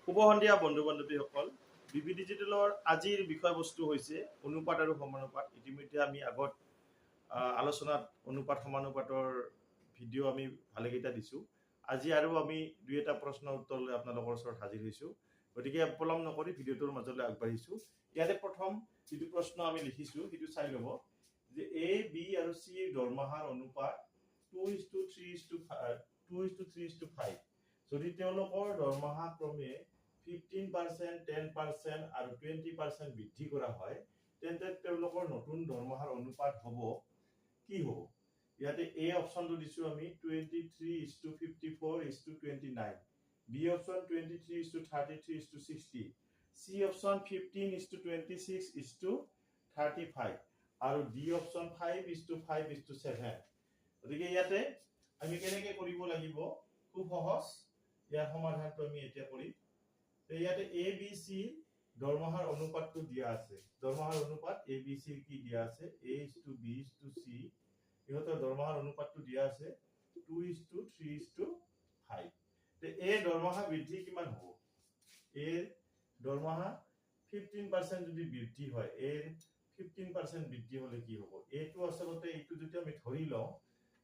শুভ সন্ধিয়া বন্ধু বান্ধৱীসকল। বিবি ডিজিটেলৰ আজিৰ বিষয়বস্তু হৈছে অনুপাত আৰু সমানুপাত। ইতিমধ্যে আমি আগত আলোচনাত অনুপাত সমানুপাতৰ ভিডিঅ' আমি ভালেকেইটা দিছোঁ। আজি আৰু আমি দুই এটা প্ৰশ্নৰ উত্তৰ লৈ আপোনালোকৰ ওচৰত হাজিৰ হৈছোঁ। গতিকে পলম নকৰি ভিডিঅ'টোৰ মাজলৈ আগবাঢ়িছোঁ। ইয়াতে প্ৰথম যিটো প্ৰশ্ন আমি লিখিছোঁ সেইটো চাই ল'ব যে এ বি আৰু চিৰ দৰমহাৰ অনুপাত 2:3:5। যদি তেওঁলোকৰ দৰমহা ক্ৰমে 15%, 10% আৰু 20% বৃদ্ধি কৰা হয়, তেন্তে তেওঁলোকৰ নতুন দৰমহাৰ অনুপাত হ'ব কি হ'ব? ইয়াতে এ অপশ্যনটো দিছোঁ আমি 23:54:29, বি অপশ্যন 23:33:60, চি অপশ্যন 15:26:35 আৰু ডি অপশ্যন 5:5:7। গতিকে ইয়াতে আমি কেনেকৈ কৰিব লাগিব? খুব সহজ। ইয়াৰ সমাধানটো আমি এতিয়া কৰিম। ইয়াতে এ বি চি দৰমহাৰ অনুপাতটো দিয়া আছে। দৰমহাৰ অনুপাত এ বি চিৰ কি দিয়া আছে? A:B:C, ইহঁতৰ দৰমহাৰ অনুপাতটো দিয়া আছে 2:3:5। এ দৰমহা বৃদ্ধি কিমান হ'ব? এ দৰমহা 15% যদি বৃদ্ধি হয়, এৰ 15% বৃদ্ধি হলে কি হ'ব? এইটো আচলতে এইটো যদি আমি ধৰি লওঁ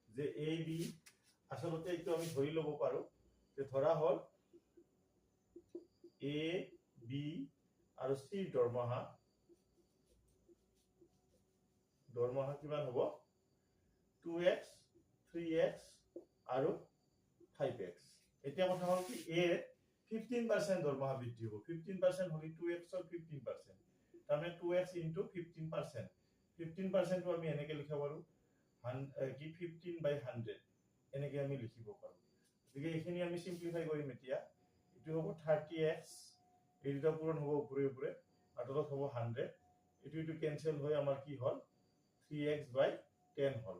যে এ বি, আচলতে এইটো আমি ধৰি ল'ব পাৰো যে ধৰা হ'ল এ বি আৰু চিৰ দৰমহা কিমান হ'ব? 2x, 3x আৰু 5x। এতিয়া কথা হ'ল কি এৰ 15% দৰমহা বৃদ্ধি হ'ব। 15% হলে 2x ৰ 15%, তাৰমানে 2x into 15%। 15%টো আমি এনেকে লিখিব পাৰো 15/100 এনেকে আমি লিখিব পাৰো। গতিকে এইখিনি আমি সিম্পলিফাই কৰিম এতিয়া। এইটো হ'ব 30x, এই দুটা পূৰণ হ'ব ওপৰে ওপৰে আৰু তলত হ'ব 100। এইটো কেনসেল হৈ আমাৰ কি হ'ল? 3x/10 হ'ল।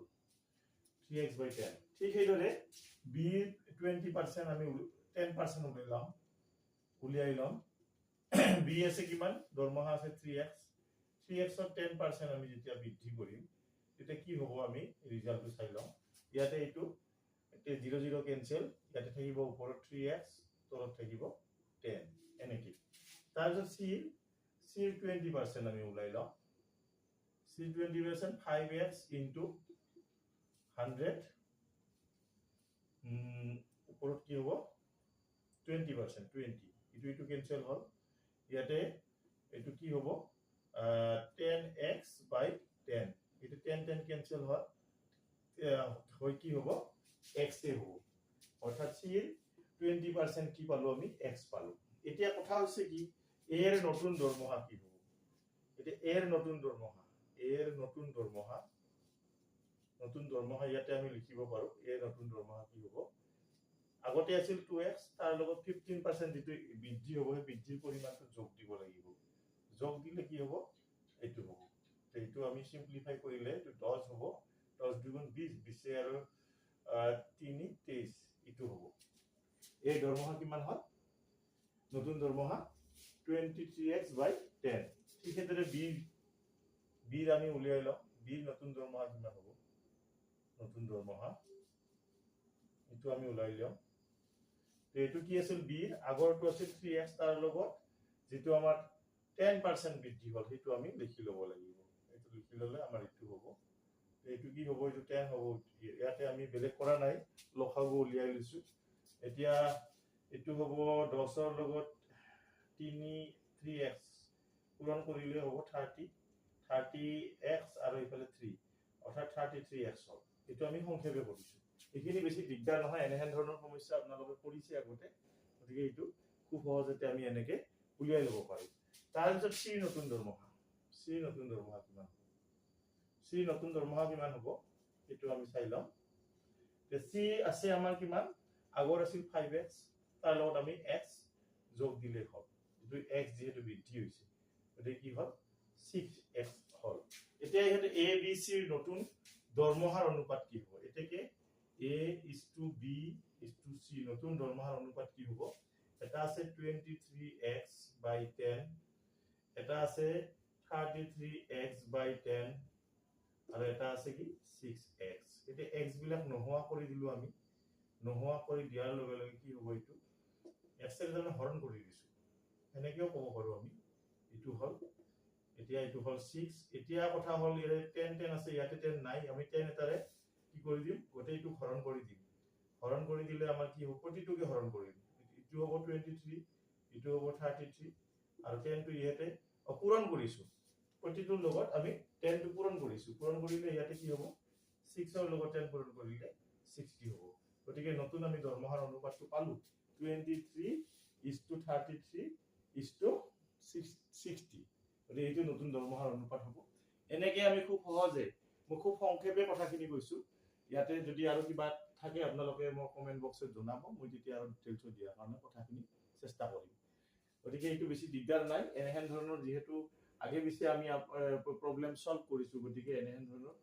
3x/10। ঠিক সেইদৰে b 20% আমি 10% উলিয়াই ল'ম। b আছে কিমান? দৰমহা আছে 3x। 3x ৰ 10% আমি যেতিয়া বৃদ্ধি কৰিম তেতিয়া কি হ'ব? আমি ৰিজাল্টটো চাই লওঁ। ইয়াতে এইটো 0 0 কেনসেল, ইয়াতে থাকিব ওপৰত 3x, তলত থাকিব 10 এনেকে। তাৰপিছত চিৰ 20% আমি ওলাই লওঁ। চিৰ 20% 5x into 100, ওপৰত কি হ'ব? 20%, 20। এইটো কেনসেল হ'ল। ইয়াতে এইটো কি হ'ব? 10x/10। এইটো 10 কেনসেল হ'ল, হয় কি হ'ব? x এ হ'ব। অৰ্থাৎ চিৰ 20% কি পালো? আমি x পালো। এতিয়া কথা হৈছে কি এৰ নতুন দৰমহা কি হ'ব? এতিয়া এৰ নতুন দৰমহা ইয়াতে আমি লিখিব পাৰো। এৰ নতুন দৰমহা কি হ'ব? আগতে আছিল 2x, তাৰ লগত 15% যিটো বৃদ্ধি হ'ব, সেই বৃদ্ধিৰ পৰিমাণটো যোগ দিব লাগিব। যোগ দিলে কি হ'ব? এইটো হ'ব। এইটো আমি সিম্পলিফাই কৰিলে এইটো 10 হ'ব। 10 2 20, 20 আৰু 3 23, এইটো হ'ব। এই দৰমহা কিমান হ'ল? নতুন দৰমহা 23x/10। ঠিক সেইদৰে বিৰ আমি উলিয়াই লওঁ। বিৰ নতুন দৰমহা কিমান হ'ব? নতুন দৰমহা এইটো আমি ওলাই লওঁ। এইটো কি আছিল? বিৰ আগৰটো আছিল 3x, তাৰ লগত যিটো আমাৰ 10% বৃদ্ধি হ'ল সেইটো আমি লিখি ল'ব লাগিব। এইটো লিখি ল'লে আমাৰ এইটো হ'ব। এইটো কি হ'ব? এইটো 10 হ'ব। ইয়াতে আমি বেলেগ কৰা নাই, লসাগু উলিয়াই লৈছো। এতিয়া এইটো হ'ব 10ৰ লগত 3x পূৰণ কৰিলে হ'ব 30x আৰু এইফালে 3, অৰ্থাৎ 33x হ'ল। এইটো আমি সংক্ষেপে কৰিছো। এইখিনি বেছি দিগদাৰ নহয়। এনেহেন ধৰণৰ সমস্যা আপোনালোকে কৰিছে আগতে, গতিকে এইটো খুব সহজতে আমি এনেকে উলিয়াই ল'ব পাৰো। তাৰপিছত চিৰ নতুন দৰমহা কিমান হ'ব? চিৰ নতুন দৰমহা কিমান হ'ব এইটো আমি চাই লওঁ। চি আছে আমাৰ কিমান? আগৰ আছিল 5x, তাৰ লগত আমি x যোগ দিলে হ'ল। এইটো x যিহেতু বৃদ্ধি হৈছে, গতিকে কি হ'ল? 6x হ'ল। এতিয়া ইহঁতে এ বি চিৰ নতুন দৰমহাৰ অনুপাত কি হ'ব? এতেকে A:B:C নতুন দৰমহাৰ অনুপাত কি হ'ব? এটা আছে 23x/10, এটা আছে 33x/10 আৰু এটা আছে কি 6x। এতিয়া x বিলাক নোহোৱা কৰি দিলো আমি। নোহোৱা কৰি দিয়াৰ লগে লগে কি হ'ব? এইটো x এৰ জন্য হৰণ কৰি দিছো। সেনেকেও ক'ব পাৰোঁ আমি। এইটো হ'ল এতিয়া এইটো হ'ল 6। এতিয়া কথা হ'ল ইয়াতে 10 আছে, ইয়াতে 10 নাই, আমি 10 এটাৰে কি কৰি দিম, গোটেইটো হৰণ কৰি দিম। হৰণ কৰি দিলে আমাৰ কি হ'ব, প্ৰতিটোকে হৰণ কৰিম। ইটো হ'ব 23, ইটো হ'ব 33, আৰু 10টো ইয়াতে পূৰণ কৰিছোঁ। প্ৰতিটোৰ লগত আমি 10টো পূৰণ কৰিছোঁ। পূৰণ কৰিলে ইয়াতে কি হ'ব, 6ৰ লগত 10 পূৰণ কৰিলে 60 হ'ব। গতিকে নতুন আমি দৰমহাৰ অনুপাতটো পালোঁ, 23:33:30:60। গতিকে এইটো নতুন দৰমহাৰ অনুপাত হ'ব। এনেকে আমি খুব সহজে, মই খুব সংক্ষেপে কথাখিনি কৈছোঁ। ইয়াতে যদি আৰু কিবা থাকে আপোনালোকে মোক কমেণ্ট বক্সত জনাব, মই তেতিয়া আৰু ডিটেইলছত দিয়াৰ কাৰণে কথাখিনি চেষ্টা কৰিম। গতিকে এইটো বেছি দিগদাৰ নাই। এনেহেন ধৰণৰ যিহেতু আগে পিছে আমি প্ৰব্লেম সলভ কৰিছোঁ, গতিকে এনেহেন ধৰণৰ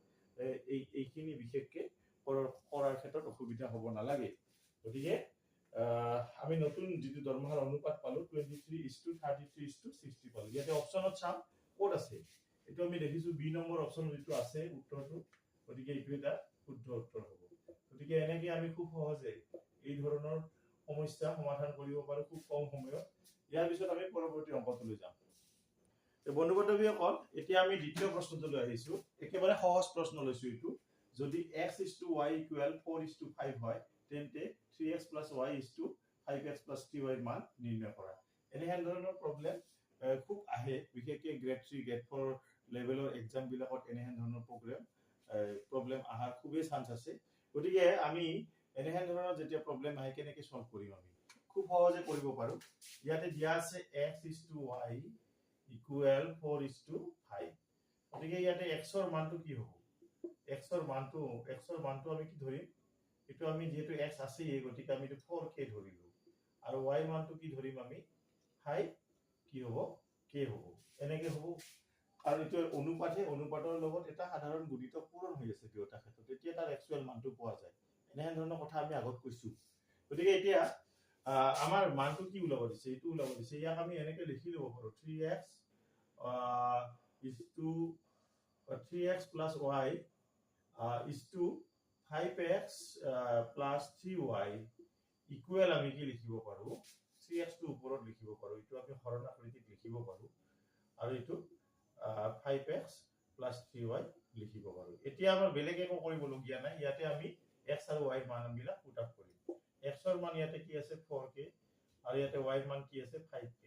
এইখিনি বিশেষকৈ কৰাৰ ক্ষেত্ৰত অসুবিধা হ'ব নালাগে। গতিকে আমি নতুন যিটো দৰমহাৰ অনুপাত পালোঁ 23:33:60 পালোঁ। ইয়াতে অপশ্যনত চাম ক'ত আছে। এইটো আমি দেখিছোঁ বি নম্বৰ অপশ্যন যিটো আছে উত্তৰটো, গতিকে এইটো এটা শুদ্ধ উত্তৰ হ'ব। গতিকে এনেকে আমি খুব সহজে এই ধৰণৰ সমস্যা সমাধান কৰিব পাৰোঁ খুব কম সময়ত। ইয়াৰ পিছত আমি পৰৱৰ্তী অংকটোলৈ যাম। বন্ধু বান্ধৱীসকল, এতিয়া আমি দ্বিতীয় প্ৰশ্নটোলৈ আহিছোঁ। একেবাৰে সহজ প্ৰশ্ন লৈছোঁ এইটো। যদি x:y = 4:5 হয়, তেন্তে 3x + y = 5x + 3y মান নিৰ্ণয় কৰা। এনেহেন ধৰণৰ প্ৰব্লেম খুব আহে, বিশেষকৈ গ্ৰেড 3 গ্ৰেড 4 লেভেলৰ এক্সামবিলাকত এনেহেন ধৰণৰ প্ৰব্লেম অহাৰ খুবেই চান্স আছে। গতিকে আমি এনেহেন ধৰণৰ যেতিয়া প্ৰব্লেম আহে কেনেকৈ সলভ কৰিম, আমি খুব সহজে কৰিব পাৰোঁ। ইয়াতে দিয়া আছে x:y = 4:5। গতিকে ইয়াতে xৰ মানটো কি হ'ব, xৰ মানটো আমি কি ধৰিম, এইটো আমি যিহেতু x আছেই, গতিকে আমি 4k ধৰিলোঁ, আৰু y মানটো কি ধৰিম, আমি 5 কি হ'ব, k হ'ব। এনেকে হ'ব, আৰু এইটো অনুপাতৰ লগত এটা সাধাৰণ গুণিতক পূৰণ হৈ আছে দুয়োটা ক্ষেত্ৰত, তেতিয়া তাৰ একচুৱেল মানটো পোৱা যায়। এনেহেন ধৰণৰ কথা আমি আগত কৈছোঁ। গতিকে এতিয়া আমাৰ মানটো কি ওলাব দিছে, এইটো ওলাব দিছে। ইয়াক আমি এনেকে লিখি ল'ব পাৰোঁ, 3x + y = 5x + 3y equal আমি কি লিখিব পাৰোঁ, 3x টো ওপৰত লিখিব পাৰোঁ, এইটো আমি হৰণ আকৃতিত লিখিব পাৰোঁ, আৰু এইটো 5x + 3y লিখিব পাৰোঁ। এতিয়া আমাৰ বেলেগ একো কৰিবলগীয়া নাই। ইয়াতে আমি x আৰু y মানবিলাক পুট আপ কৰিম। x ৰ মান ইয়াতে কি আছে 4k, আৰু ইয়াতে y মান কি আছে 5k।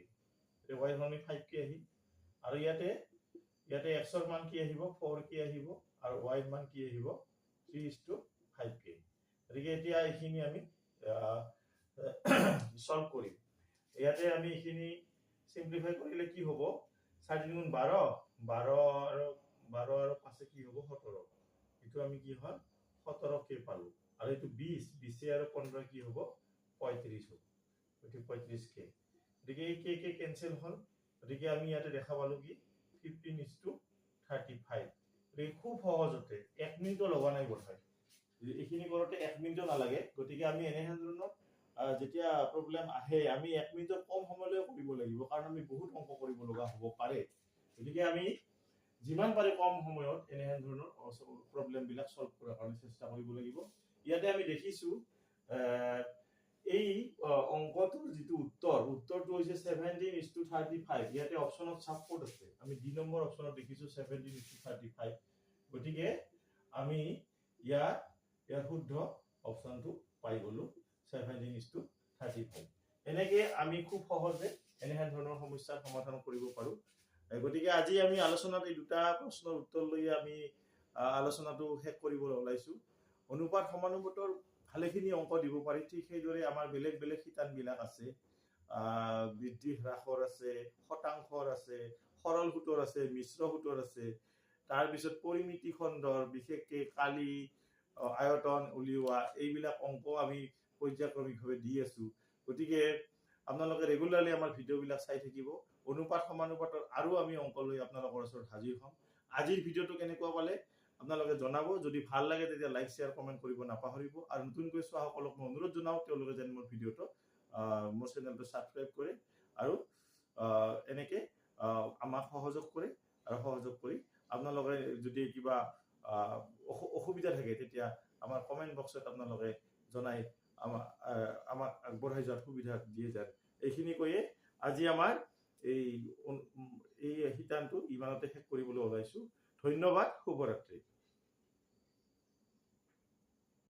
এতিয়া y মান 5k আহিল, আৰু ইয়াতে x ৰ মান কি আহিব 4k আহিব, আৰু y মান কি আহিব 3:5k। গতিকে এতিয়া এইখিনি আমি সলভ কৰিম। ইয়াতে আমি এইখিনি সিম্পলিফাই কৰিলে কি হ'ব, 4 × 12, 12 আৰু 5 কি হ'ব 17। এইটো আমি কি হ'ল 17k পালোঁ, আৰু এইটো 20 আৰু 15 কি হ'ব 35 হ'ব। গতিকে 35k। গতিকে এই k কেনচেল হ'ল। গতিকে আমি ইয়াতে দেখা পালোঁ কি 15:35। গতিকে খুব সহজতে 1 মিনিটো লগা নাই বোধহয়, এইখিনি কৰোঁতে 1 মিনিটো নালাগে। গতিকে আমি এনেহেন ধৰণৰ যেতিয়া প্ৰব্লেম আহে, আমি 1 মিনিটৰ কম সময়লৈ কৰিব লাগিব, কাৰণ আমি বহুত অংক কৰিব লগা হ'ব পাৰে। গতিকে আমি যিমান পাৰে কম সময়ত এনেহেন ধৰণৰ প্ৰব্লেমবিলাক সলভ কৰাৰ কাৰণে চেষ্টা কৰিব লাগিব। ইয়াতে আমি দেখিছোঁ এই অংকটোৰ যিটো উত্তৰটো হৈছে 17:35। ইয়াতে অপশ্যনত চাপোৰ্ট আছে, আমি ডি নম্বৰ অপশ্যনত দেখিছোঁ 17:35। গতিকে আমি ইয়াৰ শুদ্ধ অপশ্যনটো পাই গ'লোঁ 17:35। এনেকে আমি খুব সহজে এনেহেন ধৰণৰ সমস্যাৰ সমাধান কৰিব পাৰোঁ। গতিকে আজি আমি আলোচনাত এই দুটা প্ৰশ্নৰ উত্তৰ লৈ আমি আলোচনাটো শেষ কৰিবলৈ ওলাইছোঁ। অনুপাত সমানুপাতৰ ভালেখিনি অংক দিব পাৰি, ঠিক সেইদৰে আমাৰ বেলেগ বেলেগ শিতানবিলাক আছে, বৃদ্ধি হ্ৰাসৰ আছে, শতাংশৰ আছে, সৰল সূতৰ আছে, মিশ্ৰ সূতৰ আছে, তাৰপিছত পৰিমিতি খণ্ডৰ, বিশেষকৈ কালি আয়তন উলিওৱা, এইবিলাক অংক আমি পৰ্যায়ক্ৰমিকভাৱে দি আছোঁ। গতিকে আপোনালোকে ৰেগুলাৰলি আমাৰ ভিডিঅ'বিলাক চাই থাকিব। অনুপাত সমানুপাতৰ আৰু আমি অংক লৈ আপোনালোকৰ ওচৰত হাজিৰ হ'ম। আজিৰ ভিডিঅ'টো কেনেকুৱা পালে আপোনালোকে জনাব। যদি ভাল লাগে তেতিয়া লাইক শ্বেয়াৰ কমেণ্ট কৰিব নাপাহৰিব, আৰু নতুনকৈ চোৱাসকলক মই অনুৰোধ জনাওঁ তেওঁলোকে যেন মোৰ ভিডিঅ'টো মোৰ চেনেলটো ছাবস্ক্ৰাইব কৰে, আৰু এনেকে আমাক সহযোগ কৰে, আৰু সহযোগ কৰি আপোনালোকে যদি কিবা অসুবিধা থাকে তেতিয়া আমাৰ কমেণ্ট বক্সত আপোনালোকে জনাই আমাক আগবঢ়াই যোৱাত সুবিধা দিয়ে যায়। এইখিনি কৈয়ে আজি আমাৰ এই শিতানটো ইমানতে শেষ কৰিবলৈ ওলাইছোঁ। ধন্যবাদ, শুভৰাত্ৰি।